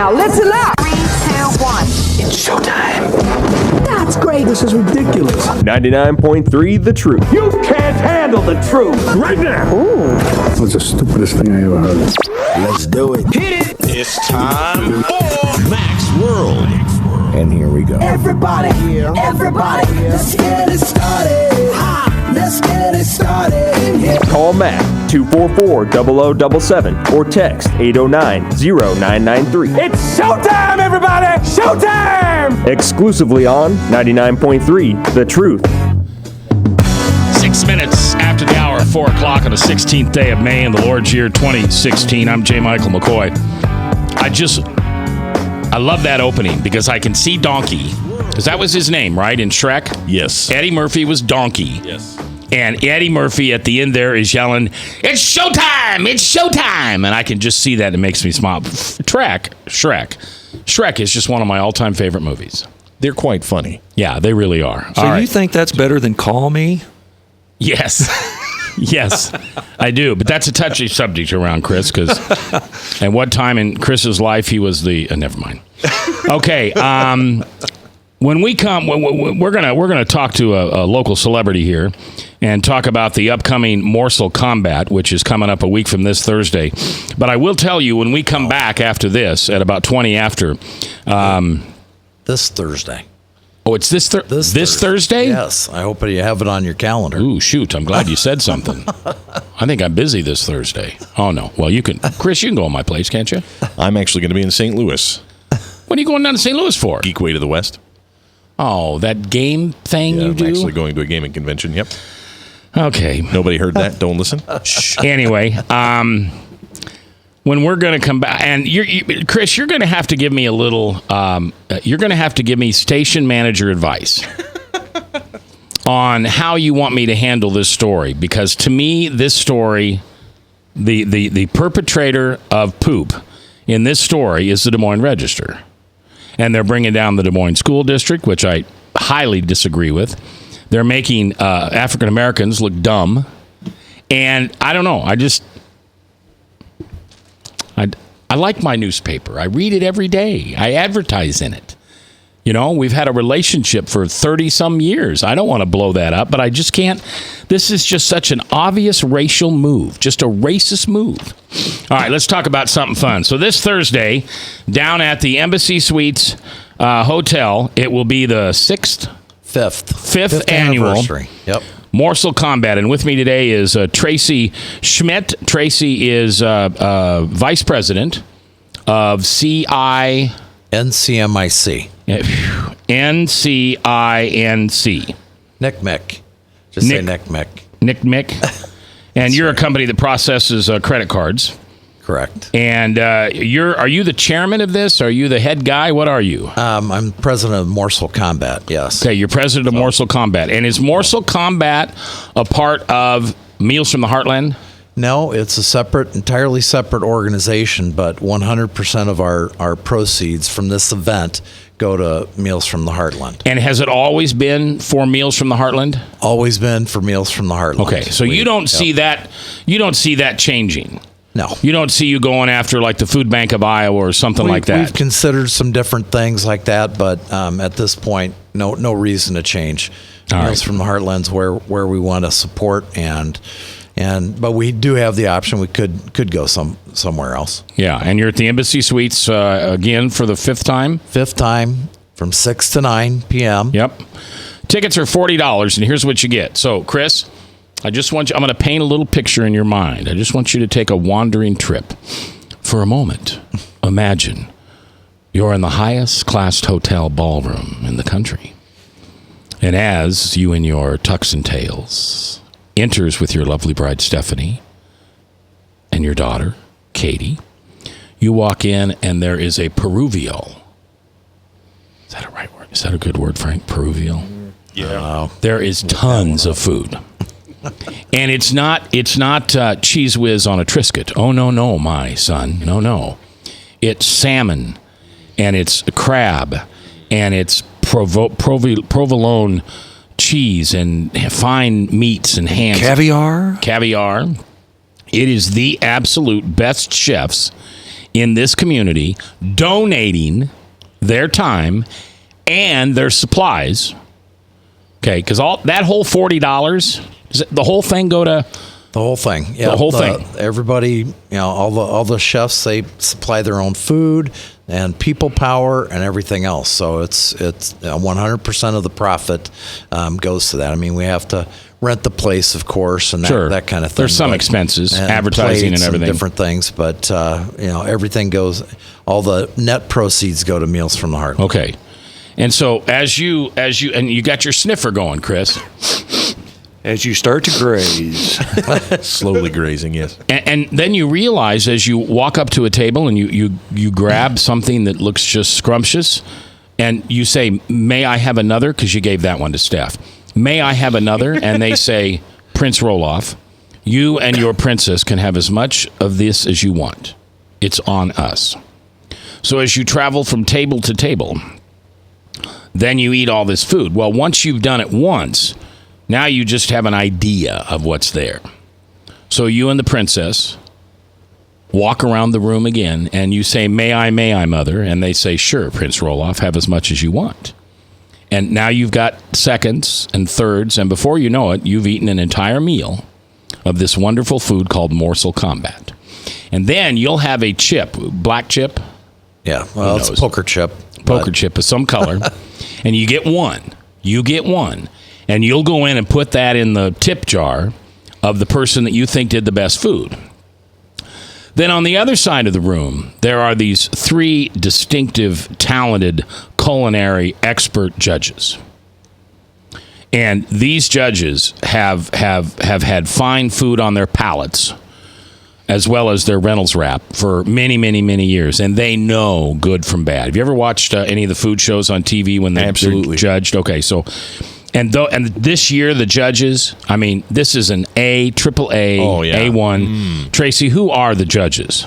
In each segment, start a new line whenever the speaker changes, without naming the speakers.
Now listen up.
3, 2, 1.
It's showtime. That's great. This is ridiculous.
99.3 The Truth.
You can't handle the truth. Right now.
Ooh. That's the stupidest thing I ever heard.
Let's do it.
Hit it.
It's time for Max World.
And here we go.
Everybody, let's get it started. Let's get it started.
Call Mac 244-0077 or text 809-0993.
It's showtime, everybody. Showtime.
Exclusively on 99.3 The Truth.
6 minutes after the hour, 4 o'clock on the 16th day of May in the Lord's year 2016. I'm J. Michael McCoy. I love that opening because I can see Donkey, because that was his name, right, in Shrek?
Yes.
Eddie Murphy was Donkey.
Yes.
And Eddie Murphy at the end there is yelling, "It's showtime! It's showtime!" And I can just see that. It makes me smile. Shrek is just one of my all-time favorite movies.
They're quite funny.
Yeah, they really are.
So you think that's better than Call Me?
Yes. Yes, I do. But that's a touchy subject around Chris, because at what time in Chris's life he was the... never mind. Okay. When we come, we're gonna talk to a local celebrity here and talk about the upcoming Morsel Combat, which is coming up a week from this Thursday. But I will tell you, when we come back after this, at about 20 after...
this Thursday.
Oh, it's this Thursday?
Yes. I hope you have it on your calendar.
Ooh, shoot. I'm glad you said something. I think I'm busy this Thursday. Oh, no. Well, you can... Chris, you can go on my place, can't you?
I'm actually going to be in St. Louis.
What are you going down to St. Louis for?
Geek Way to the West.
Oh, that game thing you do?
I'm actually going to a gaming convention, yep.
Okay.
Nobody heard that? Don't listen.
Anyway, when we're going to come back, and Chris, you're going to have to give me a little, you're going to have to give me station manager advice on how you want me to handle this story. Because to me, this story, the perpetrator of poop in this story is the Des Moines Register. And they're bringing down the Des Moines School District, which I highly disagree with. They're making African Americans look dumb. And I don't know. I like my newspaper. I read it every day. I advertise in it. You know, we've had a relationship for 30-some years. I don't want to blow that up, but I just can't. This is just such an obvious racial move, just a racist move. All right, let's talk about something fun. So this Thursday, down at the Embassy Suites Hotel, it will be the fifth annual
anniversary. Yep.
Morsel Combat. And with me today is Tracy Schmidt. Tracy is Vice President of
NCMIC.
NCINC.
NCMEC. Just say NCMEC.
NCMEC. And you're a company that processes credit cards.
Correct.
And are you the chairman of this? Are you the head guy? What are you?
I'm president of Morsel Combat, yes.
Okay, you're president of Morsel Combat. And is Morsel Combat a part of Meals from the Heartland?
No, it's a entirely separate organization, but 100% of our proceeds from this event go to Meals from the Heartland.
And has it always been for Meals from the Heartland?
Always been for Meals from the Heartland.
Okay, so you don't see that changing.
No.
You don't see you going after like the Food Bank of Iowa or something like that.
We've considered some different things like that, but at this point, no reason to change. Meals from the Heartland's where we want to support but we do have the option. We could go somewhere else.
Yeah, and you're at the Embassy Suites again for the fifth time?
Fifth time from 6 to 9 p.m.
Yep. Tickets are $40, and here's what you get. So, Chris, I'm going to paint a little picture in your mind. I just want you to take a wandering trip. For a moment, imagine you're in the highest classed hotel ballroom in the country. And as you in your tux and tails enters with your lovely bride, Stephanie, and your daughter, Katie, you walk in and there is a Peruvial. Is that a right word? Is that a good word, Frank? Peruvial?
Yeah.
There is tons of food. And it's not Cheese Whiz on a Triscuit. Oh, no, my son. No. It's salmon, and it's crab, and it's provolone cheese and fine meats and hams.
Caviar.
It is the absolute best chefs in this community donating their time and their supplies. Okay, because all that whole $40, does the whole thing go to?
The whole thing, yeah.
The whole thing.
Everybody, all the chefs, they supply their own food and people power and everything else. So it's 100% of the profit goes to that. I mean, we have to rent the place, of course, and that kind of thing.
There's some expenses, advertising and everything,
different things, but everything goes. All the net proceeds go to Meals from the Heart.
Okay, and so as you and you got your sniffer going, Chris.
As you start to graze.
Slowly grazing, yes.
And then you realize as you walk up to a table and you grab something that looks just scrumptious, and you say, "May I have another?" Because you gave that one to Steph. "May I have another?" And they say, "Prince Roloff, you and your princess can have as much of this as you want. It's on us." So as you travel from table to table, then you eat all this food. Well, once you've done it once, now you just have an idea of what's there. So you and the princess walk around the room again, and you say, may I, mother? And they say, sure, Prince Roloff, have as much as you want. And now you've got seconds and thirds, and before you know it, you've eaten an entire meal of this wonderful food called Morsel Combat. And then you'll have a chip, black chip.
Yeah, well, it's a poker chip.
Poker chip of some color. And you get one. You get one. And you'll go in and put that in the tip jar of the person that you think did the best food. Then on the other side of the room, there are these three distinctive, talented, culinary expert judges. And these judges have had fine food on their palates, as well as their Reynolds wrap for many, many, many years. And they know good from bad. Have you ever watched any of the food shows on TV when they're judged? Okay, so... And this year, the judges, I mean, this is an A, triple A, A1. Tracy, who are the judges?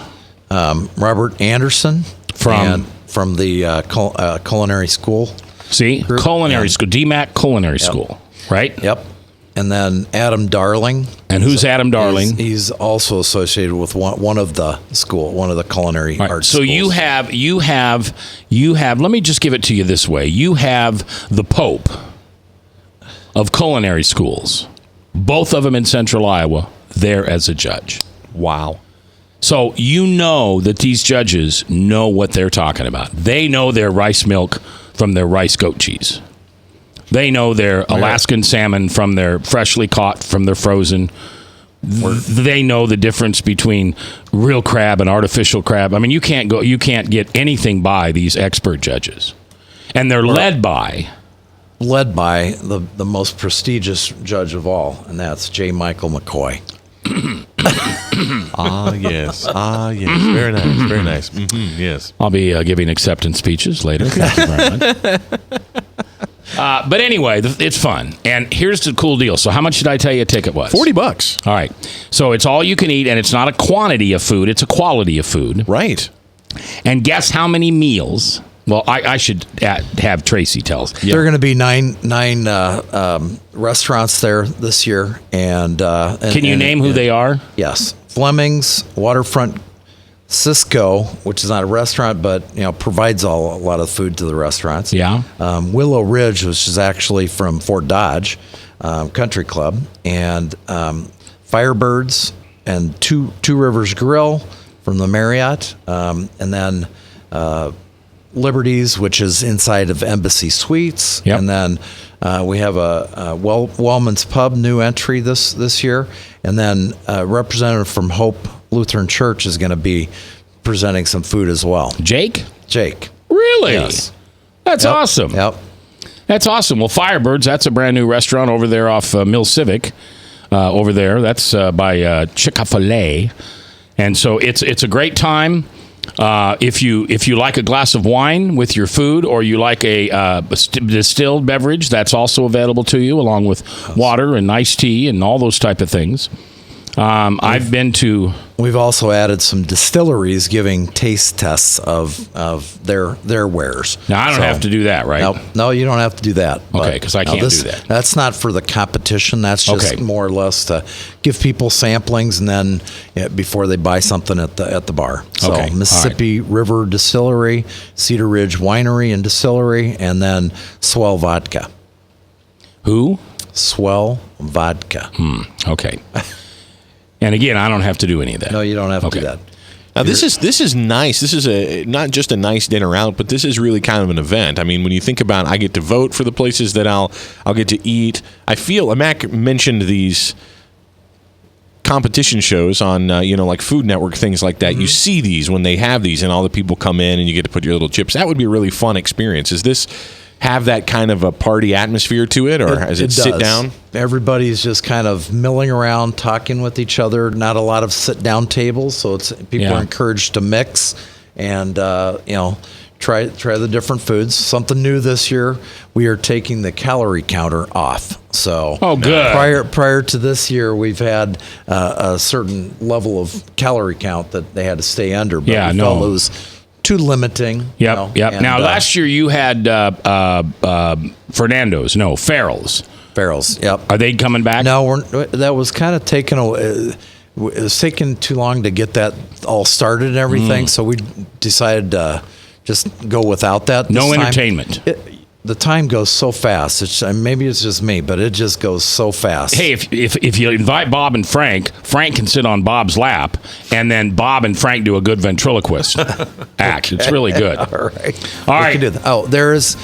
Robert Anderson from the culinary school.
See?
Group.
Culinary school, DMAC Culinary School, right?
Yep. And then Adam Darling.
And who's Adam Darling?
He's also associated with one of the culinary arts
so
schools.
you have, let me just give it to you this way. You have the Pope of culinary schools, both of them in central Iowa, there as a judge.
Wow.
So you know that these judges know what they're talking about. They know their rice milk from their rice goat cheese. They know their Alaskan salmon from their freshly caught, from their frozen. They know the difference between real crab and artificial crab. I mean, you can't get anything by these expert judges. And they're led by the most prestigious judge of all, and that's J. Michael McCoy.
Yes. Very nice. Very nice. Yes.
I'll be giving acceptance speeches later. Thank you very much. But anyway, it's fun. And here's the cool deal. So how much did I tell you a ticket was?
$40.
All right. So it's all you can eat, and it's not a quantity of food. It's a quality of food.
Right.
And guess how many meals? Well, I should have Tracy tell us.
There are going to be nine restaurants there this year, and
can you name who they are?
Yes, Fleming's, Waterfront, Cisco, which is not a restaurant, but provides a lot of food to the restaurants.
Yeah.
Willow Ridge, which is actually from Fort Dodge Country Club, and Firebirds, and Two Rivers Grill from the Marriott, and then. Liberties, which is inside of Embassy Suites, and then we have a Wellman's Pub new entry this year, and then a representative from Hope Lutheran Church is going to be presenting some food as well.
Jake?
Really?
Yes. That's awesome.
Yep.
That's awesome. Well, Firebirds, that's a brand new restaurant over there off Mill Civic. Over there, that's by Chick-fil-A, and so it's a great time. If you like a glass of wine with your food, or you like a distilled beverage, that's also available to you, along with water and iced tea and all those type of things. I've been to
we've also added some distilleries giving taste tests of their wares.
Now, I don't have to do that, right?
No, you don't have to do that.
Okay, because I can't do that.
That's not for the competition. That's just more or less to give people samplings and then before they buy something at the bar. So Mississippi River Distillery, Cedar Ridge Winery and Distillery, and then Swell Vodka.
Who?
Swell Vodka.
Okay. And again, I don't have to do any of that.
No, you don't have to do that.
Now this is nice. This is not just a nice dinner out, but this is really kind of an event. I mean, when you think about, I get to vote for the places that I'll get to eat. I feel Mac mentioned these competition shows on like Food Network, things like that. You see these when they have these, and all the people come in, and you get to put your little chips. That would be a really fun experience. Is this have that kind of a party atmosphere to it, or is it sit down?
Everybody's just kind of milling around, talking with each other. Not a lot of sit down tables, so people are encouraged to mix and try the different foods. Something new this year, we are taking the calorie counter off. So
good.
Prior to this year, we've had a certain level of calorie count that they had to stay under. But we felt it was too limiting.
Yep. Now, last year you had Fernando's. No, Farrell's.
Farrell's. Yep.
Are they coming back?
No, that was kind of taken away. It was taking too long to get that all started and everything, so we decided to just go without that.
No entertainment.
The time goes so fast. Maybe it's just me, but it just goes so fast.
Hey, if you invite Bob and Frank can sit on Bob's lap, and then Bob and Frank do a good ventriloquist act. It's really good.
All right. Can do that. Oh, there's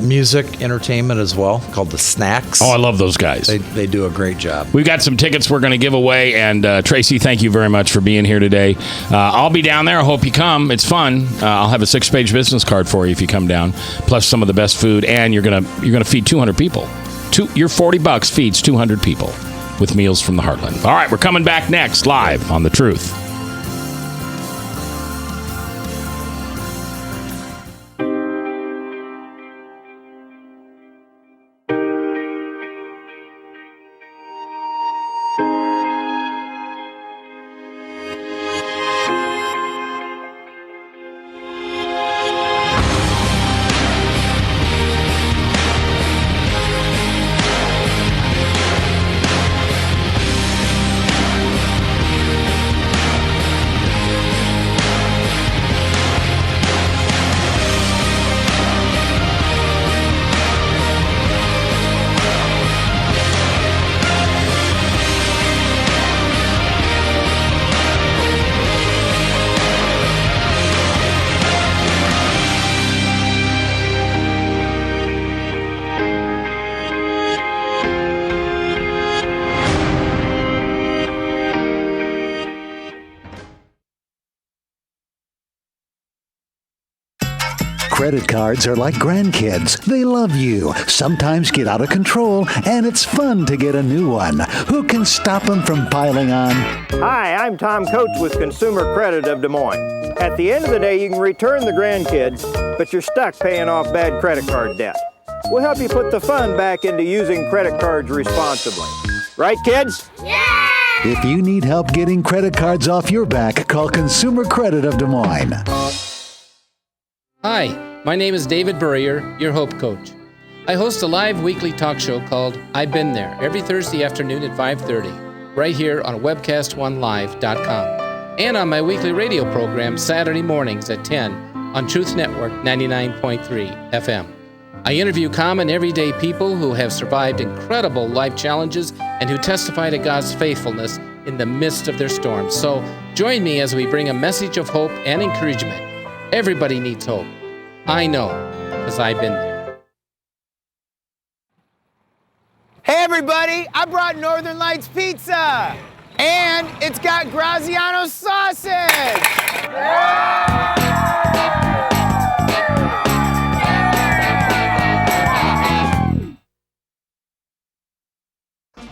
music entertainment as well called the Snacks.
Oh, I love those guys.
They do a great job.
We've got some tickets we're going to give away, and Tracy, thank you very much for being here today. I'll be down there. I hope you come. It's fun. I'll have a 6-page business card for you if you come down, plus some of the best food, and you're gonna feed 200 people. Your $40 feeds 200 people with meals from the Heartland. All right, we're coming back next live on The Truth.
Credit cards are like grandkids. They love you, sometimes get out of control, and it's fun to get a new one. Who can stop them from piling on?
Hi, I'm Tom Coates with Consumer Credit of Des Moines. At the end of the day, you can return the grandkids, but you're stuck paying off bad credit card debt. We'll help you put the fun back into using credit cards responsibly. Right, kids?
Yeah! If you need help getting credit cards off your back, call Consumer Credit of Des Moines.
Hi, my name is David Burrier, your Hope Coach. I host a live weekly talk show called I've Been There every Thursday afternoon at 5:30, right here on webcast1live.com, and on my weekly radio program Saturday mornings at 10 on Truth Network 99.3 FM. I interview common everyday people who have survived incredible life challenges and who testify to God's faithfulness in the midst of their storms. So join me as we bring a message of hope and encouragement. Everybody needs hope. I know, because I've been there.
Hey everybody, I brought Northern Lights Pizza! And it's got Graziano sausage!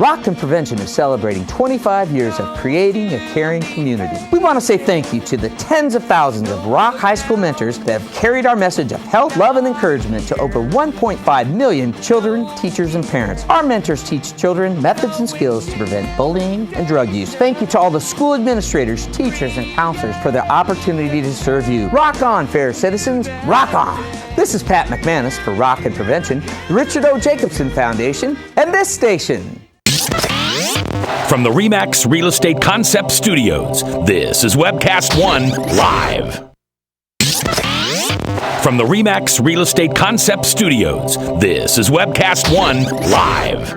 Rockton Prevention is celebrating 25 years of creating a caring community. We want to say thank you to the tens of thousands of Rock High School mentors that have carried our message of health, love, and encouragement to over 1.5 million children, teachers, and parents. Our mentors teach children methods and skills to prevent bullying and drug use. Thank you to all the school administrators, teachers, and counselors for their opportunity to serve you. Rock on, fair citizens, rock on. This is Pat McManus for Rockton Prevention, the Richard O. Jacobson Foundation, and this station.
From the RE/MAX Real Estate Concept Studios, this is Webcast One Live. From the RE/MAX Real Estate Concept Studios, this is Webcast One Live.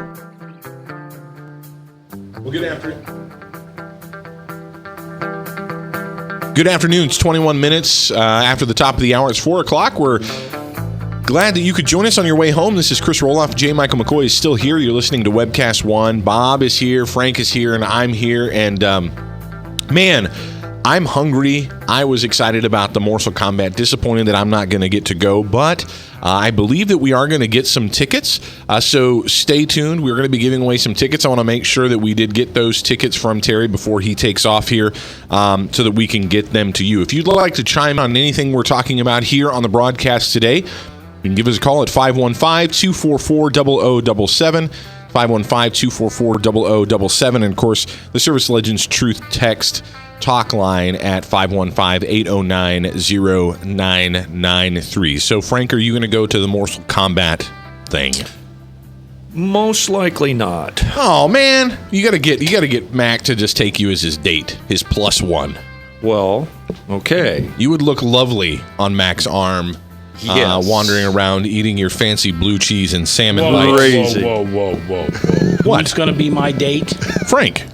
We'll get after it. Good afternoon. It's 21 minutes after the top of the hour. It's 4 o'clock. We're glad that you could join us on your way home. This is Chris Roloff. J. Michael McCoy is still here. You're listening to Webcast One. Bob is here. Frank is here. And I'm here. And, man, I'm hungry. I was excited about the Morsel Combat. Disappointed that I'm not going to get to go. But I believe that we are going to get some tickets. So stay tuned. We're going to be giving away some tickets. I want to make sure that we did get those tickets from Terry before he takes off here so that we can get them to you. If you'd like to chime on anything we're talking about here on the broadcast today, you can give us a call at 515-244-0077, 515-244-0077, and, of course, the Service Legends Truth Text talk line at 515-809-0993. So, Frank, are you going to go to the Morsel Combat thing?
Most likely not.
Oh, man. You gotta get Mac to just take you as his date, his plus one.
Well, okay.
You would look lovely on Mac's arm.
Yes.
Wandering around eating your fancy blue cheese and salmon
Whoa,
bites.
whoa.
What?
Who's going to be my date?
Frank.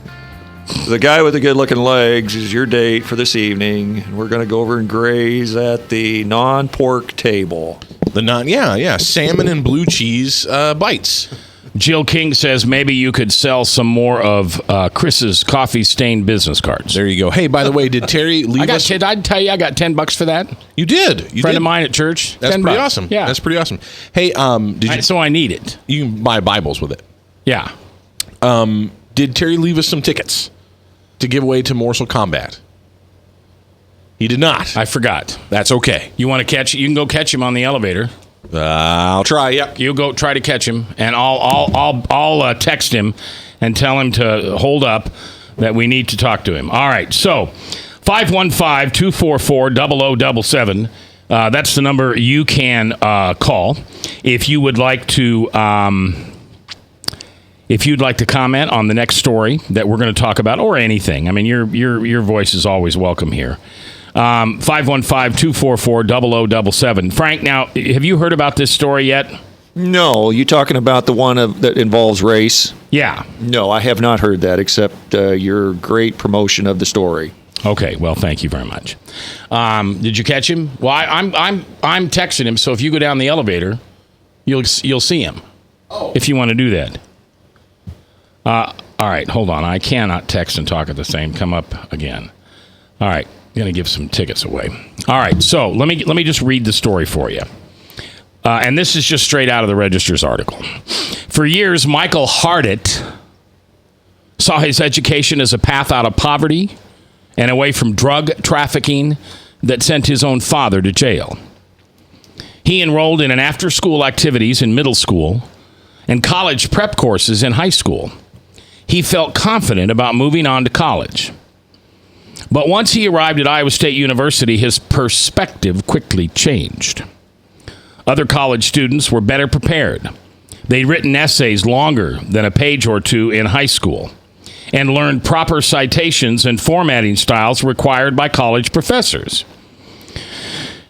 The guy with the good-looking legs is your date for this evening. And we're going to go over and graze at the non-pork table.
Salmon and blue cheese bites.
Jill King says maybe you could sell some more of Chris's coffee-stained business cards.
There you go. Hey, by the way, did Terry leave us?
I'd tell you, I got $10 for that.
You did.
Friend of mine at church.
That's
$10.
pretty awesome.
Yeah,
that's pretty awesome. Hey,
so I need it.
You can buy Bibles with it.
Yeah.
Did Terry leave us some tickets to give away to Morsel Combat? He did not.
I forgot.
That's okay.
You want to catch? You can go catch him on the elevator.
I'll try. Yep.
You go try to catch him, and I'll text him and tell him to hold up, that we need to talk to him. All right. So 515-244-0077. That's the number you can call if you would like to. If you'd like to comment on the next story that we're going to talk about, or anything. I mean, your voice is always welcome here. 515-244-0077. Frank, now, have you heard about this story yet?
No. You talking about the one that involves race?
Yeah.
No, I have not heard that, except your great promotion of the story.
Okay. Well, thank you very much. Did you catch him? Well, I'm texting him, so if you go down the elevator, you'll see him. Oh. If you want to do that. All right. Hold on. I cannot text and talk at the same. Come up again. All right. I'm going to give some tickets away. All right, so let me just read the story for you. And this is just straight out of the Register's article. For years, Michael Hardit saw his education as a path out of poverty and away from drug trafficking that sent his own father to jail. He enrolled in an after-school activities in middle school and college prep courses in high school. He felt confident about moving on to college. But once he arrived at Iowa State University, his perspective quickly changed. Other college students were better prepared. They'd written essays longer than a page or two in high school and learned proper citations and formatting styles required by college professors.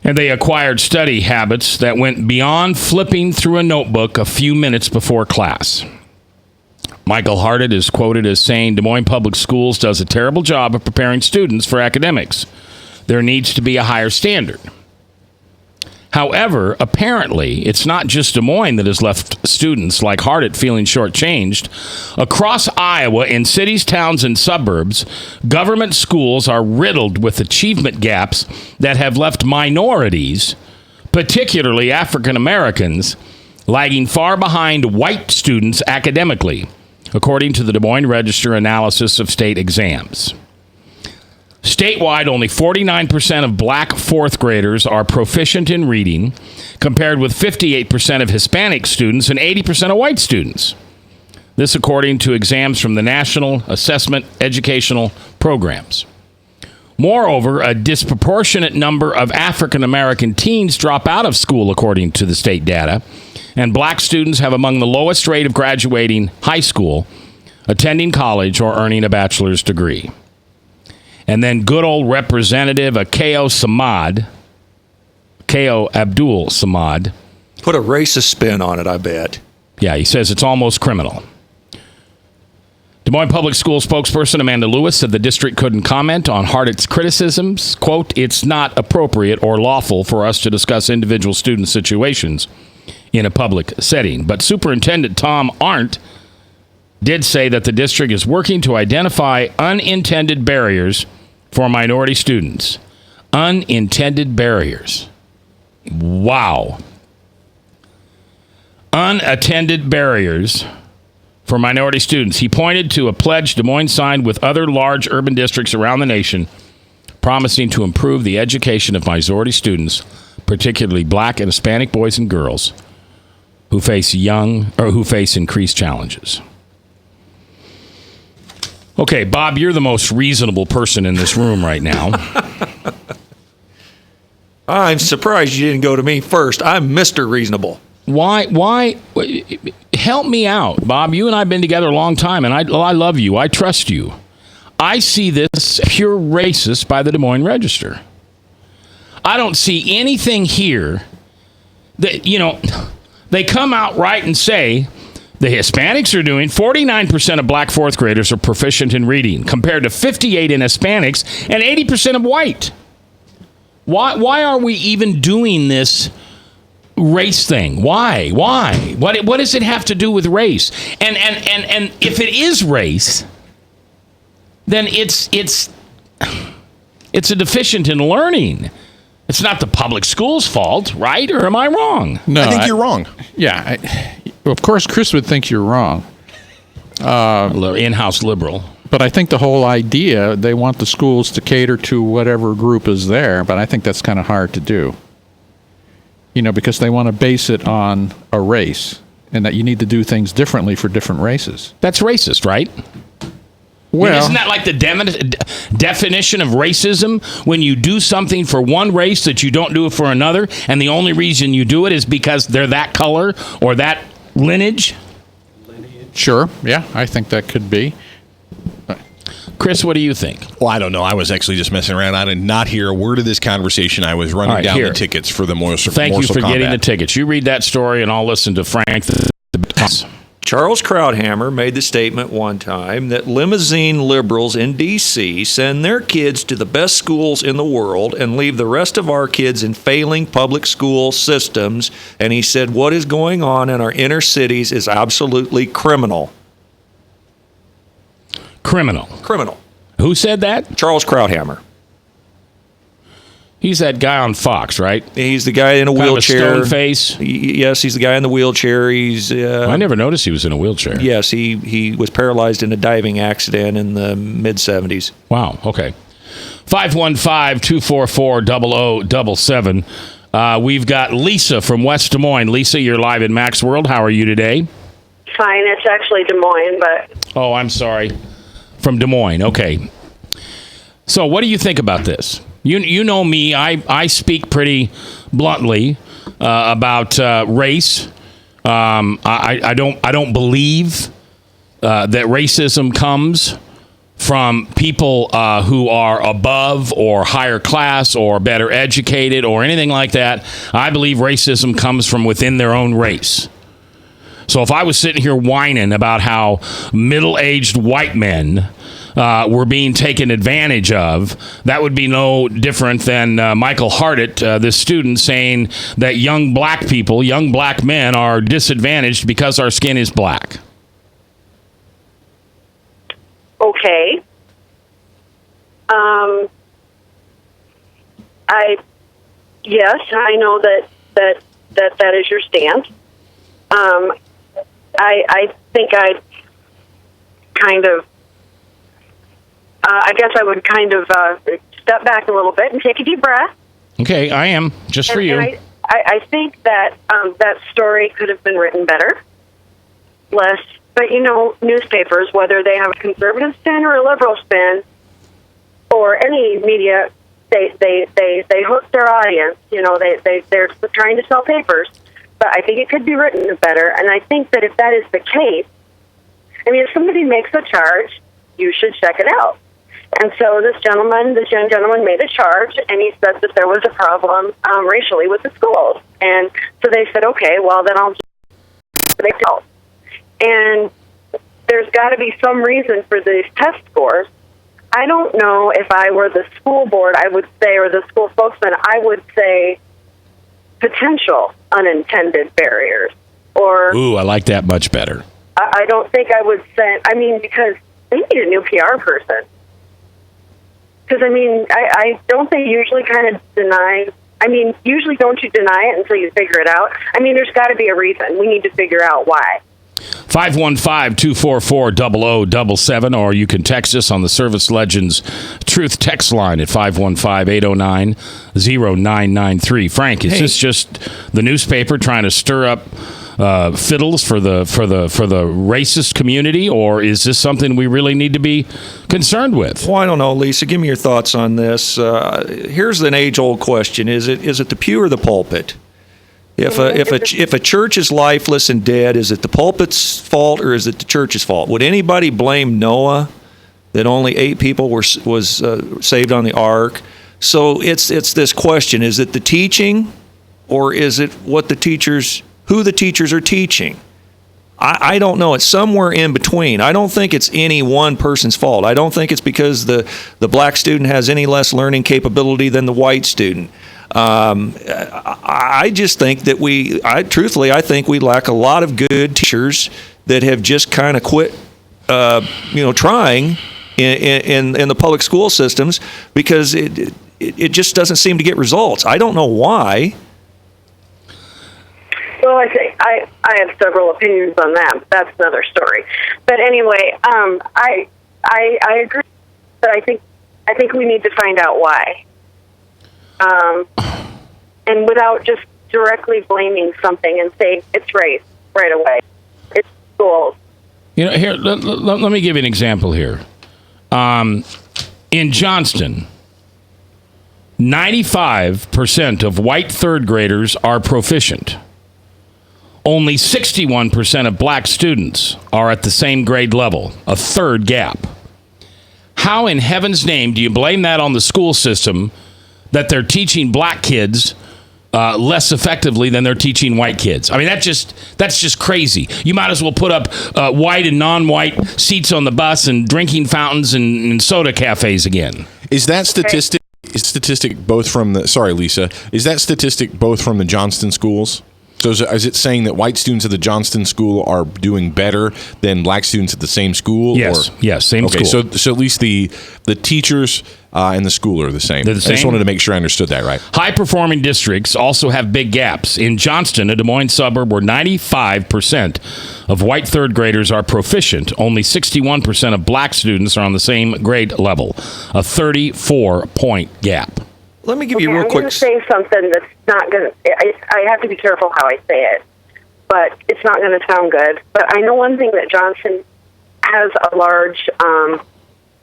And they acquired study habits that went beyond flipping through a notebook a few minutes before class. Michael Hardit is quoted as saying, Des Moines Public Schools does a terrible job of preparing students for academics. There needs to be a higher standard. However, apparently, it's not just Des Moines that has left students like Hardit feeling shortchanged. Across Iowa, in cities, towns, and suburbs, government schools are riddled with achievement gaps that have left minorities, particularly African Americans, lagging far behind white students academically. according to the Des Moines Register analysis of state exams. Statewide, only 49% of black fourth graders are proficient in reading, compared with 58% of Hispanic students and 80% of white students. This according to exams from the National Assessment Educational Programs. Moreover, a disproportionate number of African American teens drop out of school according to the state data, and black students have among the lowest rate of graduating high school, attending college, or earning a bachelor's degree. And then good old Representative Akeo Abdul Samad.
Put a racist spin on it, I bet.
Yeah, he says it's almost criminal. Des Moines Public School spokesperson Amanda Lewis said the district couldn't comment on Hardett's criticisms. Quote, "It's not appropriate or lawful for us to discuss individual student situations in a public setting." But Superintendent Tom Arndt did say that the district is working to identify unintended barriers for minority students. Unintended barriers. Wow. Unattended barriers for minority students. He pointed to a pledge Des Moines signed with other large urban districts around the nation, promising to improve the education of minority students, particularly black and Hispanic boys and girls who face increased challenges. Okay, Bob, you're the most reasonable person in this room right now.
I'm surprised you didn't go to me first. I'm Mr. Reasonable.
Why? Help me out, Bob. You and I have been together a long time, and I love you. I trust you. I see this pure racist by the Des Moines Register. I don't see anything here that, they come out right and say the Hispanics are doing 49% of black fourth graders are proficient in reading, compared to 58% in Hispanics and 80% of white. Why are we even doing this race thing? Why? What does it have to do with race? And if it is race, then it's a deficient in learning. It's not the public school's fault, right? Or am I wrong?
No,
I think you're wrong.
Yeah. Of course, Chris would think you're wrong.
In-house liberal.
But I think the whole idea, they want the schools to cater to whatever group is there, but I think that's kind of hard to do. Because they want to base it on a race, and that you need to do things differently for different races.
That's racist, right?
Well,
isn't that like the definition of racism? When you do something for one race that you don't do it for another, and the only reason you do it is because they're that color or that lineage?
Sure, yeah, I think that could be.
Chris, what do you think?
Well, I don't know. I was actually just messing around. I did not hear a word of this conversation. I was running down the tickets for the Morsel
Thank you for
Combat.
getting the tickets. You read that story, and I'll listen to Frank.
Charles Krauthammer made the statement one time that limousine liberals in D.C. send their kids to the best schools in the world and leave the rest of our kids in failing public school systems. And he said, what is going on in our inner cities is absolutely criminal.
Criminal. Who said that?
Charles Krauthammer.
He's that guy on Fox, right?
He's the guy in a wheelchair.
Kind of a stone face.
Yes, he's the guy in the wheelchair. I
never noticed he was in a wheelchair.
Yes, he was paralyzed in a diving accident in the mid-'70s.
Wow, okay. 515-244-0077. We've got Lisa from West Des Moines. Lisa, you're live in Mac's World. How are you today?
Fine. It's actually Des Moines, but...
Oh, I'm sorry. From Des Moines, okay. So what do you think about this? You know me. I speak pretty bluntly about race. I don't believe that racism comes from people who are above or higher class or better educated or anything like that. I believe racism comes from within their own race. So if I was sitting here whining about how middle-aged white men were being taken advantage of, that would be no different than Michael Hardett, this student, saying that young black people, young black men, are disadvantaged because our skin is black.
Okay. I know that is your stance. I think kind of, step back a little bit and take a deep breath.
Okay, I am, just for you.
And I think that that story could have been written better, less. But, newspapers, whether they have a conservative spin or a liberal spin, or any media, they hook their audience. They're trying to sell papers. But I think it could be written better. And I think that if that is the case, if somebody makes a charge, you should check it out. And so this young gentleman made a charge, and he said that there was a problem racially with the schools. And so they said, okay, well, then I'll just make it. And there's got to be some reason for these test scores. I don't know if I were the school board, I would say, or the school spokesman, I would say potential unintended barriers.
Ooh, I like that much better.
I don't think I would say, because they need a new PR person. Because, I don't think usually kind of deny. Usually don't you deny it until you figure it out? There's got to be a reason. We need to figure out why.
515-244-0077, or you can text us on the Service Legends Truth text line at 515-809-0993. Frank, is this just the newspaper trying to stir up fiddles for the racist community, or is this something we really need to be concerned with?
Well, I don't know, Lisa. Give me your thoughts on this. Here's an age-old question: Is it the pew or the pulpit? If a church is lifeless and dead, is it the pulpit's fault or is it the church's fault? Would anybody blame Noah that only 8 people was saved on the ark? So it's this question: is it the teaching, or is it who the teachers are teaching? I don't know. It's somewhere in between. I don't think it's any one person's fault. I don't think it's because the black student has any less learning capability than the white student. I just think that I think we lack a lot of good teachers that have just kind of quit, trying in the public school systems because it just doesn't seem to get results. I don't know why.
Well, I have several opinions on that, but that's another story. But anyway, I agree, but I think we need to find out why. And without just directly blaming something and saying it's race right away. It's schools.
Here, let me give you an example here. In Johnston, 95% of white third graders are proficient. Only 61% of black students are at the same grade level, a third gap. How in heaven's name do you blame that on the school system that they're teaching black kids less effectively than they're teaching white kids? That's just crazy. You might as well put up white and non-white seats on the bus and drinking fountains and soda cafes again.
Is that statistic both from the? Sorry, Lisa. Is that statistic both from the Johnston schools? So is it saying that white students at the Johnston school are doing better than black students at the same school?
Yes, same school.
So at least the teachers and the school are the same.
They're the same.
I just wanted to make sure I understood that right.
High-performing districts also have big gaps. In Johnston, a Des Moines suburb where 95% of white third graders are proficient, only 61% of black students are on the same grade level, a 34-point gap.
Let me give you a real quick...
I'm going to say something that's not going to... I have to be careful how I say it, but it's not going to sound good. But I know one thing, that Johnston has a large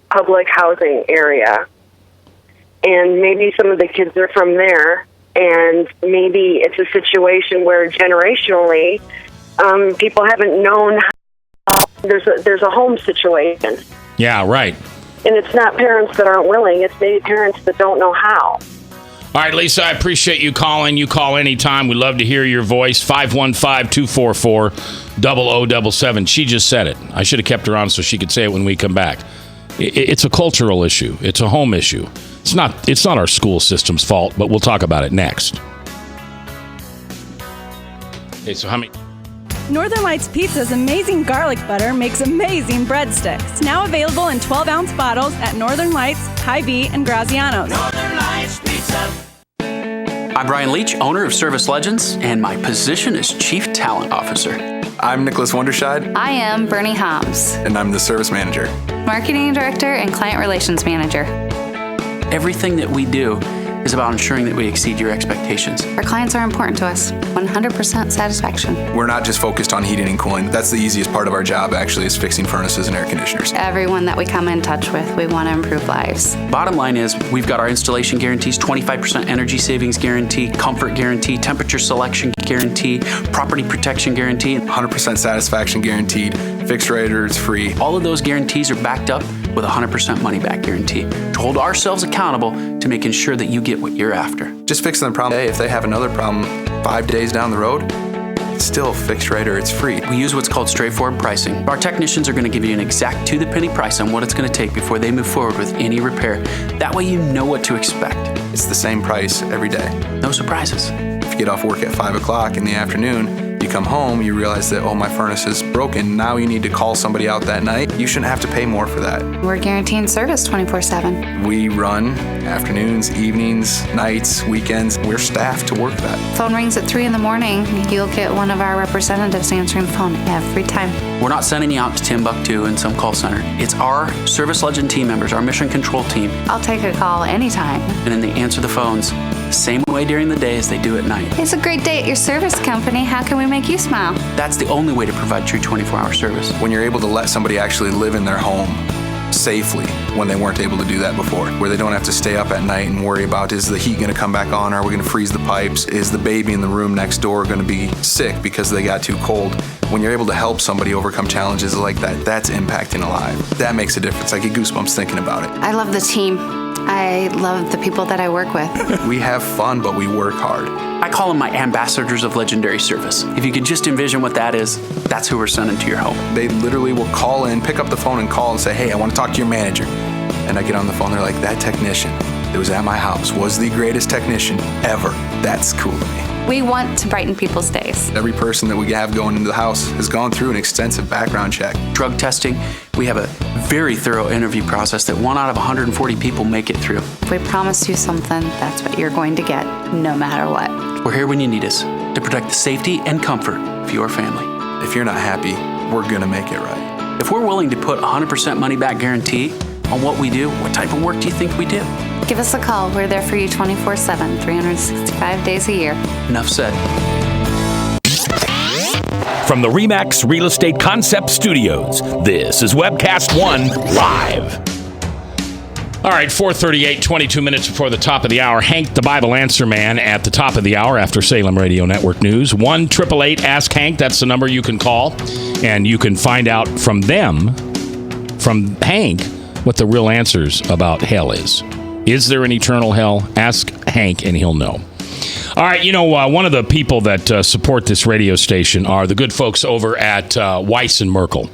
public housing area, and maybe some of the kids are from there, and maybe it's a situation where generationally people haven't known how there's a home situation.
Yeah, right.
And it's not parents that aren't willing, it's maybe parents that don't know how.
All right, Lisa, I appreciate you calling. You call anytime. We love to hear your voice. 515-244-0077. She just said it. I should have kept her on so she could say it when we come back. It's a cultural issue. It's a home issue. It's not our school system's fault, but we'll talk about it next. Okay, so how many...
Northern Lights Pizza's amazing garlic butter makes amazing breadsticks. Now available in 12-ounce bottles at Northern Lights, Hy-Vee, and Graziano's.
Northern Lights Pizza. I'm Brian Leach, owner of Service Legends, and my position is Chief Talent Officer. I'm Nicholas Wonderscheid.
I am Bernie Hobbs,
And I'm the service manager.
Marketing Director and Client Relations Manager.
Everything that we do is about ensuring that we exceed your expectations.
Our clients are important to us. 100% satisfaction.
We're not just focused on heating and cooling. That's the easiest part of our job, actually, is fixing furnaces and air conditioners.
Everyone that we come in touch with, we want to improve lives.
Bottom line is, we've got our installation guarantees, 25% energy savings guarantee, comfort guarantee, temperature selection guarantee, property protection guarantee.
100% satisfaction guaranteed, fixed rate or it's free.
All of those guarantees are backed up with a 100% money back guarantee to hold ourselves accountable to making sure that you get what you're after.
Just fixing the problem. Hey, if they have another problem 5 days down the road, it's still fixed rate or it's free.
We use what's called straightforward pricing. Our technicians are going to give you an exact to-the-penny price on what it's going to take before they move forward with any repair. That way you know what to expect.
It's the same price every day.
No surprises.
If you get off work at 5 o'clock in the afternoon, you come home, you realize that, oh, my furnace is broken. Now you need to call somebody out that night. You shouldn't have to pay more for that.
We're guaranteeing service 24/7.
We run afternoons, evenings, nights, weekends. We're staffed to work that.
Phone rings at 3 in the morning. You'll get one of our representatives answering the phone every time.
We're not sending you out to Timbuktu in some call center. It's our Service Legend team members, our mission control team.
I'll take a call anytime.
And then they answer the phones the same way during the day as they do at night.
It's a great day at your service company. How can we make you smile?
That's the only way to provide true 24-hour service.
When you're able to let somebody actually live in their home safely when they weren't able to do that before, where they don't have to stay up at night and worry about, is the heat going to come back on? Are we going to freeze the pipes? Is the baby in the room next door going to be sick because they got too cold? When you're able to help somebody overcome challenges like that, that's impacting a life. That makes a difference. I get goosebumps thinking about it.
I love the team. I love the people that I work with.
We have fun, but we work hard.
I call them my ambassadors of legendary service. If you could just envision what that is, that's who we're sending to your home.
They literally will call in, pick up the phone and call and say, hey, I want to talk to your manager. And I get on the phone, they're like, that technician that was at my house was the greatest technician ever. That's cool to me.
We want to brighten people's days.
Every person that we have going into the house has gone through an extensive background check.
Drug testing, we have a very thorough interview process that 1 out of 140 people make it through.
If we promise you something, that's what you're going to get, no matter what.
We're here when you need us to protect the safety and comfort of your family.
If you're not happy, we're going to make it right.
If we're willing to put 100% money back guarantee on what we do, what type of work do you think we do?
Give us a call. We're there for you 24/7, 365 days a year.
Enough said.
From the RE/MAX Real Estate Concept Studios, this is Webcast One Live.
All right, 4:38, 22 minutes before the top of the hour. Hank, the Bible Answer Man, at the top of the hour after Salem Radio Network News. 1-888-ASK-HANK. That's the number you can call, and you can find out from them, from Hank, what the real answers about hell is. Is there an eternal hell? Ask Hank, and he'll know. All right, one of the people that support this radio station are the good folks over at Weiss and Merkel.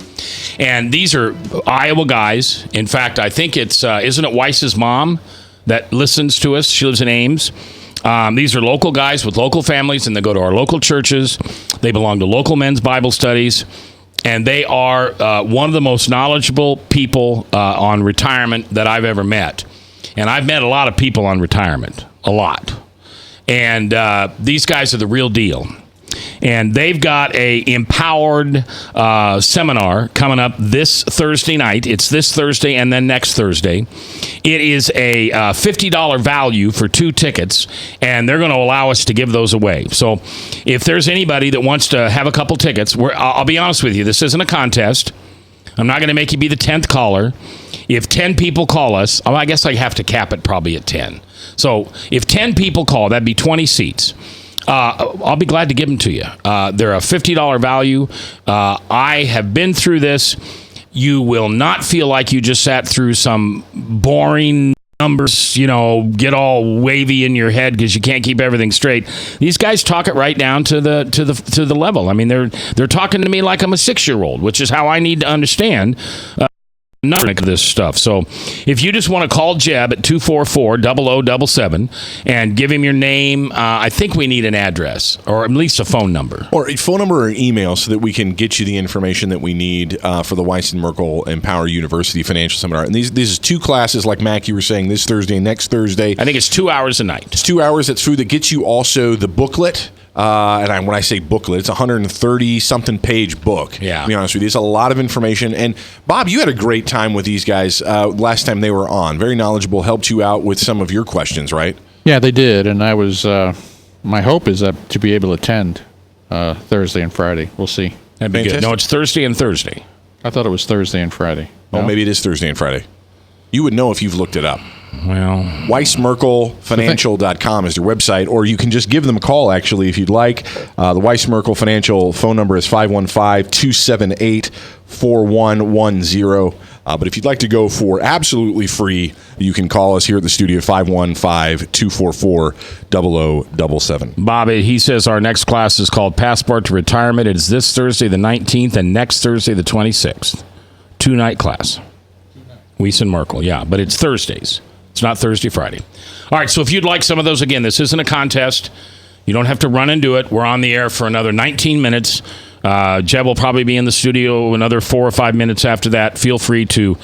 And these are Iowa guys. In fact, I think it's, isn't it Weiss's mom that listens to us? She lives in Ames. These are local guys with local families, and they go to our local churches. They belong to local men's Bible studies. And they are one of the most knowledgeable people on retirement that I've ever met. And I've met a lot of people on retirement, a lot. And these guys are the real deal. And they've got a Empowered seminar coming up this Thursday night. It's this Thursday and then next Thursday. It is a $50 value for 2 tickets, and they're going to allow us to give those away. So if there's anybody that wants to have a couple tickets, I'll be honest with you, this isn't a contest. I'm not going to make you be the 10th caller. If 10 people call us, I guess I have to cap it probably at 10. So if 10 people call, that'd be 20 seats. I'll be glad to give them to you. They're a $50 value. I have been through this. You will not feel like you just sat through some boring numbers, get all wavy in your head because you can't keep everything straight. These guys talk it right down to the level. I mean, they're talking to me like I'm a 6-year-old, which is how I need to understand none of this stuff. So if you just want to call Jeb at 244-0077 and give him your name, I think we need an address or at least a phone number.
Or a phone number or an email so that we can get you the information that we need for the Weiss and Merkel Empower University Financial Seminar. And these is 2 classes, like Mac, you were saying, this Thursday and next Thursday.
I think it's 2 hours a night.
It's 2 hours. It's food that gets you also the booklet And when I say booklet, it's a 130-something page book.
Yeah.
To be honest with you, it's a lot of information. And Bob, you had a great time with these guys last time they were on. Very knowledgeable, helped you out with some of your questions, right?
Yeah, they did, and I was. My hope is to be able to attend Thursday and Friday. We'll see.
That'd be good. No, it's Thursday and Thursday.
I thought it was Thursday and Friday.
No? Oh, maybe it is Thursday and Friday. You would know if you've looked it up.
Well,
WeissMerkelFinancial.com is their website, or you can just give them a call, actually, if you'd like. The Weiss Merkel Financial phone number is 515-278-4110. But if you'd like to go for absolutely free, you can call us here at the studio, 515-244-0077.
Bobby, he says our next class is called Passport to Retirement. It is this Thursday, the 19th, and next Thursday, the 26th. 2-night class. Weiss and Merkel, yeah, but it's Thursdays. It's not Thursday, Friday. All right, so if you'd like some of those, again, this isn't a contest. You don't have to run and do it. We're on the air for another 19 minutes. Jeb will probably be in the studio another 4 or 5 minutes after that. Feel free to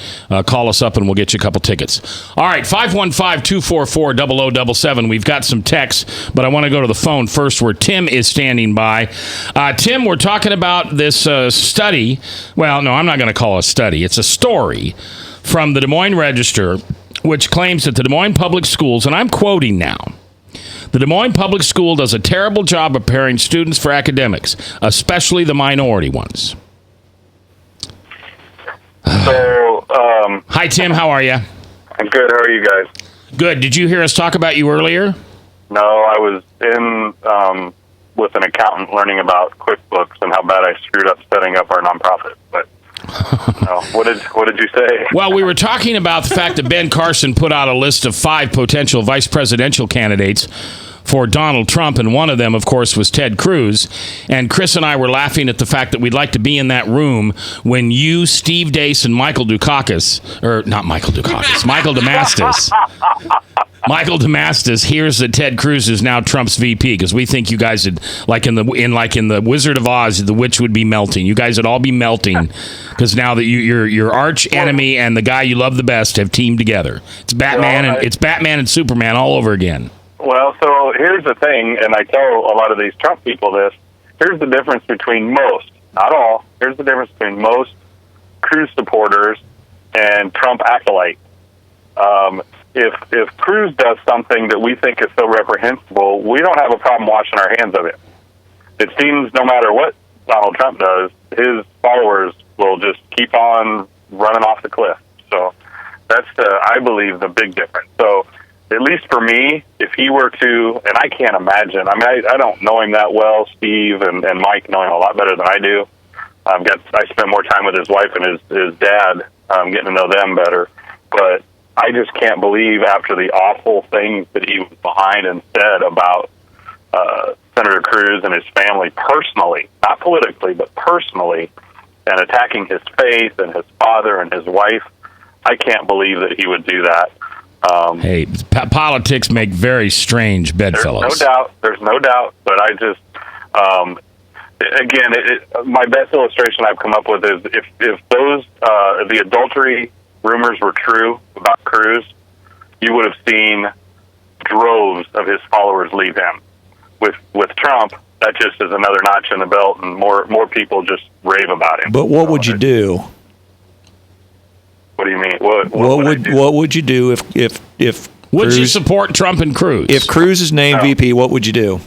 call us up and we'll get you a couple tickets. All right, 515-244-0077. We've got some texts, but I want to go to the phone first where Tim is standing by. Tim, we're talking about this study. Well, no, I'm not going to call it a study. It's a story from the Des Moines Register, which claims that the Des Moines Public Schools, and I'm quoting now, the Des Moines Public School does a terrible job of preparing students for academics, especially the minority ones.
So,
hi, Tim. How are you?
I'm good. How are you guys?
Good. Did you hear us talk about you earlier?
No, I was in with an accountant learning about QuickBooks and how bad I screwed up setting up our nonprofit. But no, what did you say?
Well, we were talking about the fact that Ben Carson put out a list of 5 potential vice presidential candidates for Donald Trump, and one of them, of course, was Ted Cruz. And Chris and I were laughing at the fact that we'd like to be in that room when you, Steve Deace, and Michael Dukakis, or not Michael Dukakis, Michael Damastis. Michael Damastis hears that Ted Cruz is now Trump's VP, because we think you guys would, like in the Wizard of Oz, the witch would be melting. You guys would all be melting because now that your arch enemy and the guy you love the best have teamed together. It's Batman and Superman all over again.
Well, so here's the thing, and I tell a lot of these Trump people this. Here's the difference between most, not all. Here's the difference between most Cruz supporters and Trump acolytes. If Cruz does something that we think is so reprehensible, we don't have a problem washing our hands of it. It seems no matter what Donald Trump does, his followers will just keep on running off the cliff. So that's, I believe, the big difference. So at least for me, if he were to, and I can't imagine, I mean, I don't know him that well, Steve and Mike know him a lot better than I do. I spend more time with his wife and his dad, getting to know them better. But I just can't believe after the awful things that he was behind and said about Senator Cruz and his family personally, not politically, but personally, and attacking his faith and his father and his wife, I can't believe that he would do that.
Hey, politics make very strange bedfellows.
There's no doubt. But I just, again, my best illustration I've come up with is if those the adultery rumors were true about Cruz, you would have seen droves of his followers leave him. With Trump, that just is another notch in the belt, and more people just rave about him.
But what would you do?
What do you mean?
What would you do if
would
Cruz,
you support Trump and Cruz?
If Cruz is named VP, what would you do?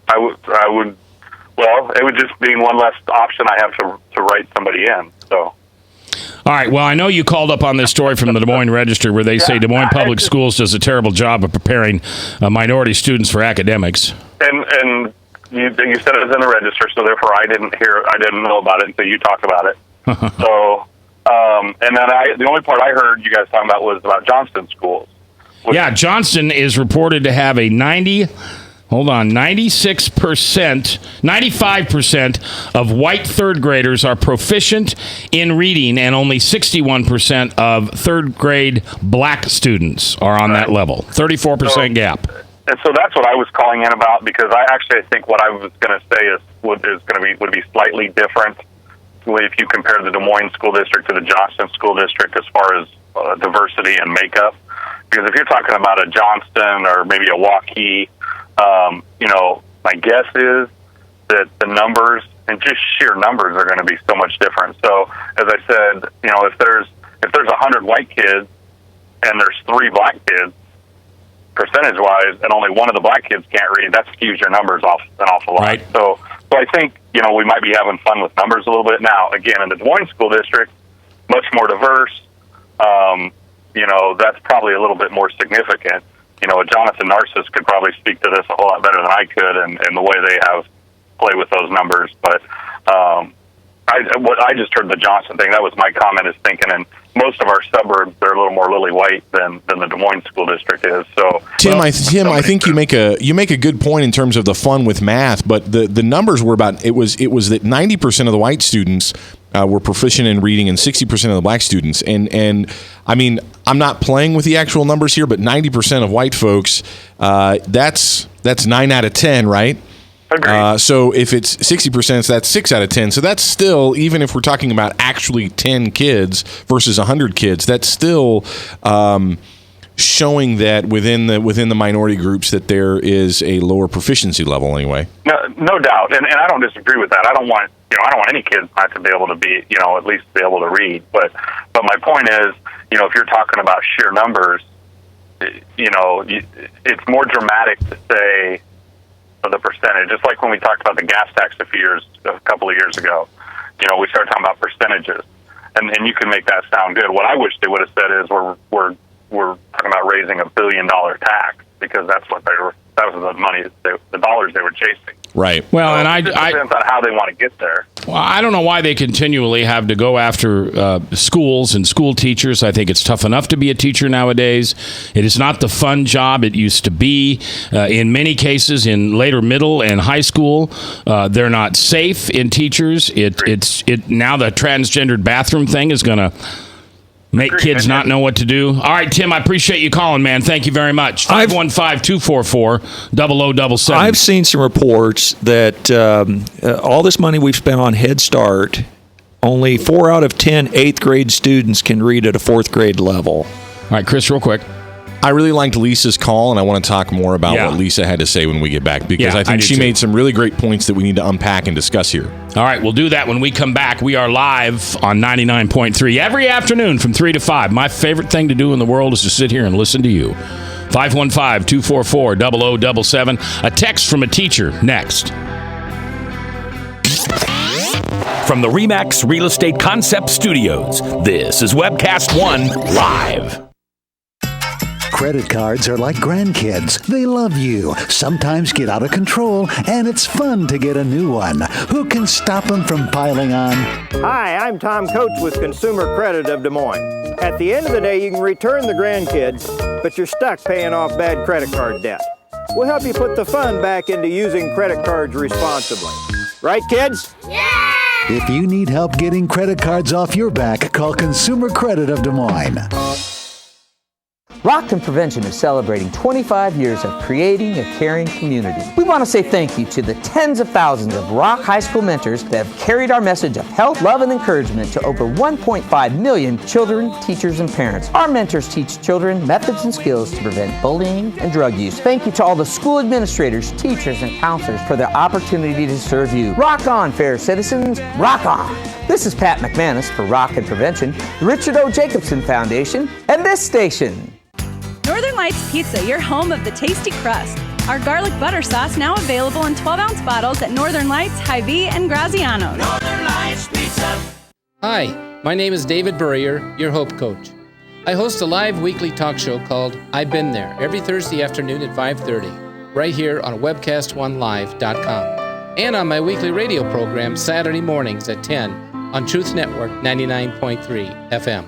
I would. Well, it would just be one less option I have to write somebody in. So.
All right. Well, I know you called up on this story from the Des Moines Register where they say Des Moines Public Schools does a terrible job of preparing minority students for academics.
And you said it was in the Register, so therefore I didn't know about it until you talked about it. So, and then the only part I heard you guys talking about was about Johnston schools.
Yeah, Johnston is reported to have a 95% of white third graders are proficient in reading, and only 61% of third grade black students are on that level. 34% gap.
And so that's what I was calling in about, because I think what I was going to say would be slightly different if you compare the Des Moines School District to the Johnston School District as far as diversity and makeup. Because if you're talking about a Johnston or maybe a Waukee, My guess is that the numbers and just sheer numbers are going to be so much different. So, as I said, if there's 100 white kids and there's 3 black kids, percentage-wise, and only one of the black kids can't read, that skews your numbers off an awful lot.
Right.
So I think, we might be having fun with numbers a little bit. Now, again, in the Des Moines School District, much more diverse, that's probably a little bit more significant. Jonathan Narcissus could probably speak to this a whole lot better than I could, and the way they have play with those numbers. But I just heard the Johnson thing. That was my comment, is thinking, and most of our suburbs, they're a little more lily white than the Des Moines School District is. So,
Tim, I think you make a good point in terms of the fun with math, but the numbers were about it was that 90% of the white students were proficient in reading and 60% of the black students, and I mean, I'm not playing with the actual numbers here, but 90% of white folks, that's 9 out of 10, right? So if it's 60%, that's 6 out of 10. So that's still, even if we're talking about actually 10 kids versus 100 kids, that's still showing that within the minority groups that there is a lower proficiency level anyway.
No doubt, and I don't disagree with that. I don't want any kids not to be able to be, at least be able to read. But my point is, if you're talking about sheer numbers, it's more dramatic to say the percentage. Just like when we talked about the gas tax a couple of years ago, we started talking about percentages, and you can make that sound good. What I wish they would have said is we're talking about raising $1 billion tax, because that was the money, the dollars they were chasing.
Right.
Well, and
it depends on how they want to get there.
Well, I don't know why they continually have to go after schools and school teachers. I think it's tough enough to be a teacher nowadays. It is not the fun job it used to be. In many cases, in later middle and high school, they're not safe in teachers. Now the transgendered bathroom thing is going to make kids not know what to do. All right, Tim, I appreciate you calling, man. Thank you very much. 515-244-0077.
I've seen some reports that all this money we've spent on Head Start, only 4 out of 10 8th grade students can read at a 4th grade level.
All right, Chris, real quick.
I really liked Lisa's call, and I want to talk more about what Lisa had to say when we get back, because I think she made some really great points that we need to unpack and discuss here.
All right, we'll do that when we come back. We are live on 99.3 every afternoon from 3 to 5. My favorite thing to do in the world is to sit here and listen to you. 515-244-0077. A text from a teacher next.
From the RE/MAX Real Estate Concept Studios, this is Webcast One Live.
Credit cards are like grandkids. They love you, sometimes get out of control, and it's fun to get a new one. Who can stop them from piling on?
Hi, I'm Tom Coates with Consumer Credit of Des Moines. At the end of the day, you can return the grandkids, but you're stuck paying off bad credit card debt. We'll help you put the fun back into using credit cards responsibly. Right, kids?
Yeah! If you need help getting credit cards off your back, call Consumer Credit of Des Moines.
Rockton Prevention is celebrating 25 years of creating a caring community. We want to say thank you to the tens of thousands of Rock High School mentors that have carried our message of health, love, and encouragement to over 1.5 million children, teachers, and parents. Our mentors teach children methods and skills to prevent bullying and drug use. Thank you to all the school administrators, teachers, and counselors for their opportunity to serve you. Rock on, fair citizens. Rock on. This is Pat McManus for Rockton Prevention, the Richard O. Jacobson Foundation, and this station.
Northern Lights Pizza, your home of the tasty crust. Our garlic butter sauce now available in 12-ounce bottles at Northern Lights, Hy-Vee, and Graziano's.
Northern Lights Pizza.
Hi, my name is David Burrier, your Hope Coach. I host a live weekly talk show called I've Been There every Thursday afternoon at 5:30, right here on webcast1live.com, and on my weekly radio program Saturday mornings at 10 on Truth Network 99.3 FM.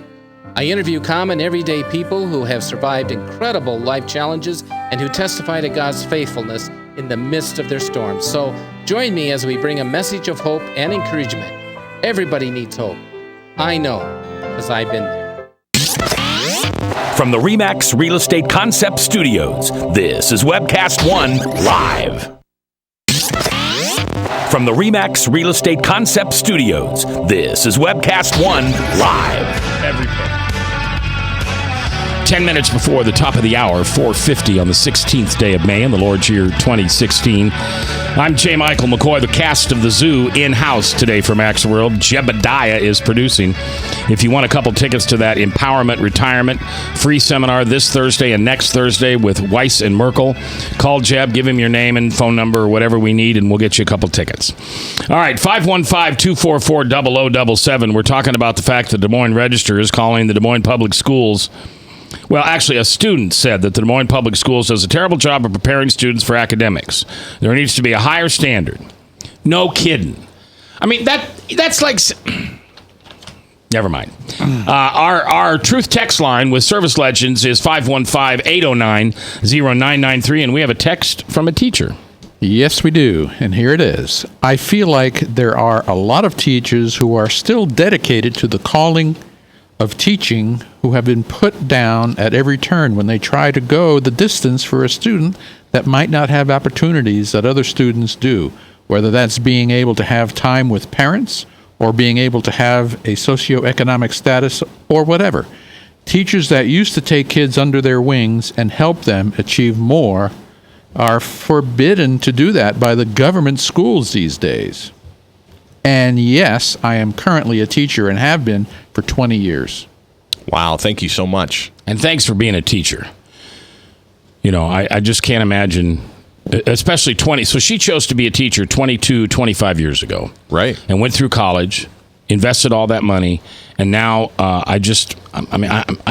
I interview common everyday people who have survived incredible life challenges and who testify to God's faithfulness in the midst of their storms. So join me as we bring a message of hope and encouragement. Everybody needs hope. I know, because I've been there.
From the RE/MAX Real Estate Concept Studios, this is Webcast One Live. From the RE/MAX Real Estate Concept Studios, this is Webcast One Live.
10 minutes before the top of the hour, 4:50 on the 16th day of May in the Lord's year 2016. I'm J. Michael McCoy, the cast of The Zoo, in-house today for Max World. Jebediah is producing. If you want a couple tickets to that Empowerment Retirement free seminar this Thursday and next Thursday with Weiss and Merkel, call Jeb, give him your name and phone number or whatever we need, and we'll get you a couple tickets. All right, 515-244-0077. We're talking about the fact that the Des Moines Register is calling the Des Moines Public Schools. Well, actually, a student said that the Des Moines Public Schools does a terrible job of preparing students for academics. There needs to be a higher standard. No kidding. I mean, that's like... Never mind. Our Truth text line with Service Legends is 515-809-0993, and we have a text from a teacher.
Yes, we do. And here it is. I feel like there are a lot of teachers who are still dedicated to the calling of teaching who have been put down at every turn when they try to go the distance for a student that might not have opportunities that other students do, whether that's being able to have time with parents or being able to have a socioeconomic status or whatever. Teachers that used to take kids under their wings and help them achieve more are forbidden to do that by the government schools these days. And yes, I am currently a teacher and have been for 20 years.
Wow, thank you so much.
And thanks for being a teacher. You know, I just can't imagine, especially 20. So she chose to be a teacher 22, 25 years ago.
Right.
And went through college, invested all that money, and now I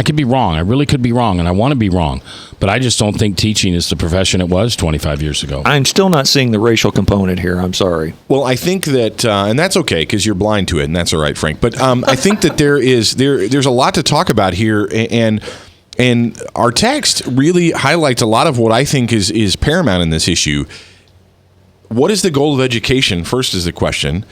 could be wrong. I really could be wrong, and I want to be wrong. But I just don't think teaching is the profession it was 25 years ago.
I'm still not seeing the racial component here. I'm sorry.
Well, I think that, and that's okay because you're blind to it, and that's all right, Frank. But I think that there's a lot to talk about here, and our text really highlights a lot of what I think is paramount in this issue. What is the goal of education? First is the question.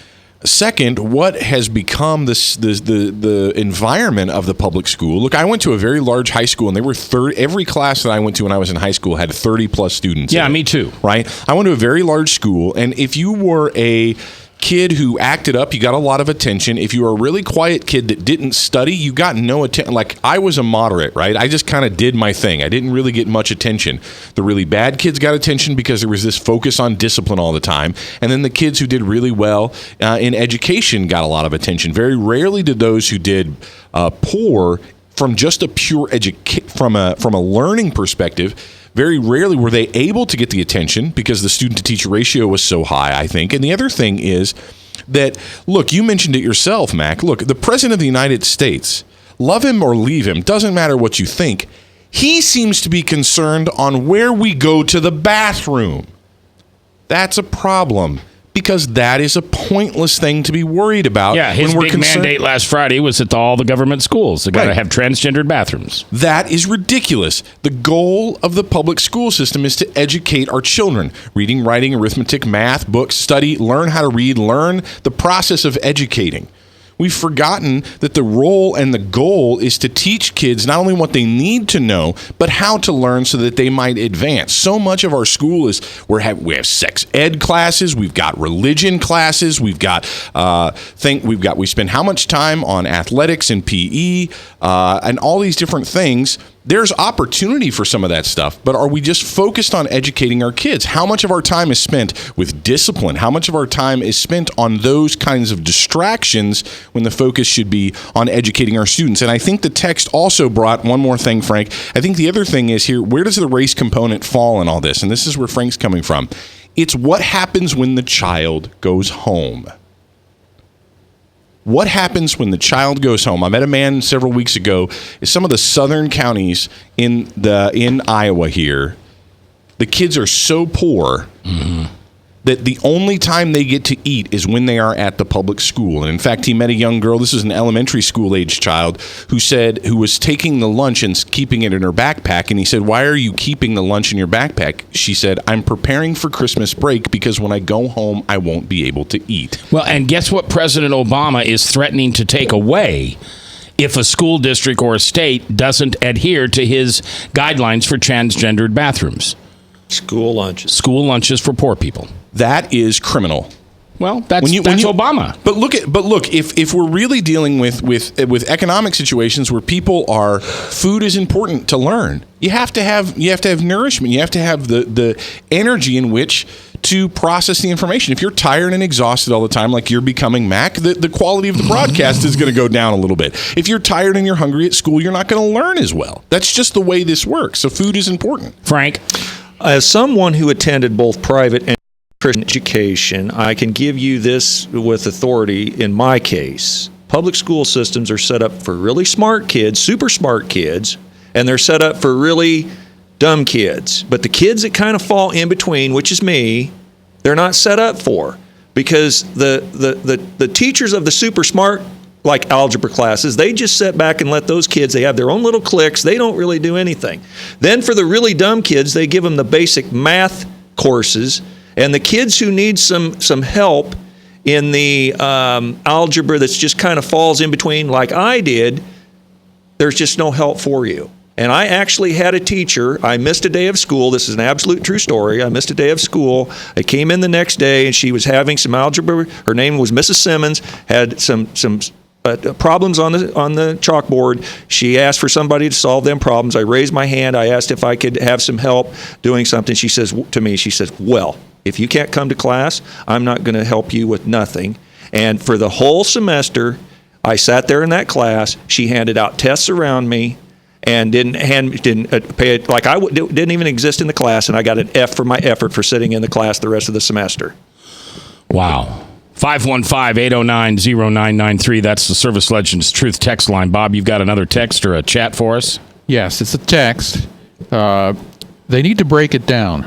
Second, what has become the environment of the public school? Look, I went to a very large high school, and they were every class that I went to when I was in high school had 30-plus students.
Yeah, me too.
Right? I went to a very large school, and if you were a kid who acted up, you got a lot of attention. If you were a really quiet kid that didn't study, you got no attention. Like, I was a moderate, right? I just kind of did my thing. I didn't really get much attention. The really bad kids got attention because there was this focus on discipline all the time. And then the kids who did really well in education got a lot of attention. Very rarely did those who did poor from just a pure from a learning perspective, very rarely were they able to get the attention because the student-to-teacher ratio was so high, I think. And the other thing is that, look, you mentioned it yourself, Mac. Look, the President of the United States, love him or leave him, doesn't matter what you think, he seems to be concerned on where we go to the bathroom. That's a problem. Because that is a pointless thing to be worried about.
Yeah, his big mandate last Friday was at all the government schools. They got to have transgendered bathrooms.
That is ridiculous. The goal of the public school system is to educate our children. Reading, writing, arithmetic, math, books, study, learn how to read, learn the process of educating. We've forgotten that the role and the goal is to teach kids not only what they need to know, but how to learn so that they might advance. So much of our school is we have sex ed classes, we've got religion classes, we spend how much time on athletics and PE and all these different things. There's opportunity for some of that stuff, but are we just focused on educating our kids? How much of our time is spent with discipline? How much of our time is spent on those kinds of distractions when the focus should be on educating our students? And I think the text also brought one more thing, Frank. I think the other thing is here, where does the race component fall in all this? And this is where Frank's coming from. It's what happens when the child goes home. What happens when the child goes home? I met a man several weeks ago in some of the southern counties in Iowa here. The kids are so poor that the only time they get to eat is when they are at the public school. And in fact, he met a young girl, this is an elementary school age child, who was taking the lunch and keeping it in her backpack. And he said, "Why are you keeping the lunch in your backpack?" She said, "I'm preparing for Christmas break because when I go home, I won't be able to eat."
Well, and guess what President Obama is threatening to take away if a school district or a state doesn't adhere to his guidelines for transgendered bathrooms?
School lunches.
School lunches for poor people.
That is criminal.
Well, that's Obama.
But look, if we're really dealing with economic situations where food is important to learn. You have to have nourishment. You have to have the energy in which to process the information. If you're tired and exhausted all the time, like you're becoming, Mac, the quality of the broadcast is going to go down a little bit. If you're tired and you're hungry at school, you're not going to learn as well. That's just the way this works. So food is important.
Frank?
As someone who attended both private and Christian education, I can give you this with authority in my case. Public school systems are set up for really smart kids, super smart kids, and they're set up for really dumb kids. But the kids that kind of fall in between, which is me, they're not set up for, because the teachers of the super smart, like algebra classes, they just sit back and let those kids, they have their own little cliques, they don't really do anything. Then for the really dumb kids, they give them the basic math courses, and the kids who need some help in the algebra that's just kind of falls in between, like I did, there's just no help for you. And I actually had a teacher, I missed a day of school. This is an absolute true story. I missed a day of school. I came in the next day, and she was having some algebra. Her name was Mrs. Simmons, had some problems on the chalkboard. She asked for somebody to solve them problems. I raised my hand. I asked if I could have some help doing something. She says to me, well, if you can't come to class, I'm not going to help you with nothing. And for the whole semester, I sat there in that class. She handed out tests around me and didn't pay it, like didn't even exist in the class, and I got an F for my effort for sitting in the class the rest of the semester.
Wow. 515-809-0993. That's the Service Legends Truth text line. Bob, you've got another text or a chat for us?
Yes, it's a text. They need to break it down.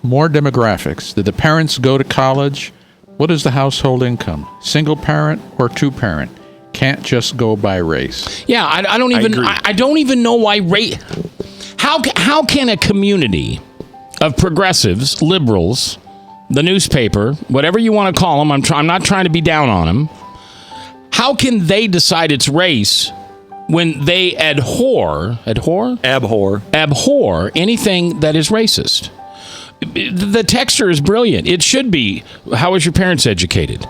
More demographics. Did the parents go to college? What is the household income? Single parent or two parent? Can't just go by race.
Yeah, I don't even know why race. How can a community of progressives, liberals, the newspaper, whatever you want to call them, I'm not trying to be down on them. How can they decide it's race when they abhor anything that is racist? The texter is brilliant. It should be, how was your parents educated?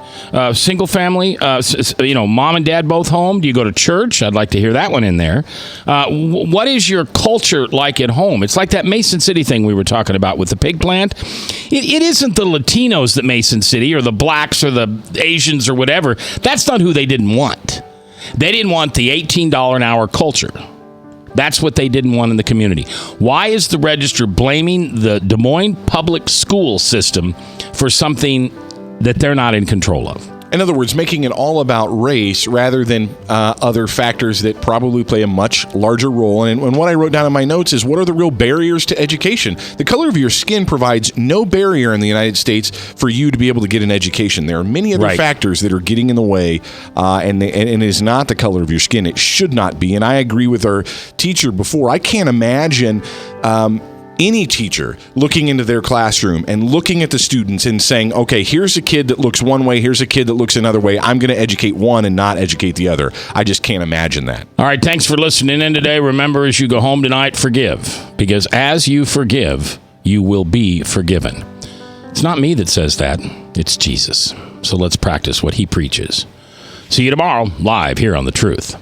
Single family, mom and dad both home? Do you go to church? I'd like to hear that one in there. What is your culture like at home? It's like that Mason City thing we were talking about with the pig plant. It isn't the Latinos that Mason City, or the blacks, or the Asians, or whatever. That's not who they didn't want. They didn't want the $18 an hour culture. That's what they didn't want in the community. Why is the Register blaming the Des Moines public school system for something that they're not in control of?
In other words, making it all about race rather than other factors that probably play a much larger role. And what I wrote down in my notes is, what are the real barriers to education? The color of your skin provides no barrier in the United States for you to be able to get an education. There are many other factors that are getting in the way, and it is not the color of your skin. It should not be. And I agree with our teacher before. I can't imagine any teacher looking into their classroom and looking at the students and saying, okay, here's a kid that looks one way, here's a kid that looks another way. I'm going to educate one and not educate the other. I just can't imagine that.
All right, thanks for listening in today. Remember, as you go home tonight, forgive. Because as you forgive, you will be forgiven. It's not me that says that. It's Jesus. So let's practice what he preaches. See you tomorrow, live here on The Truth.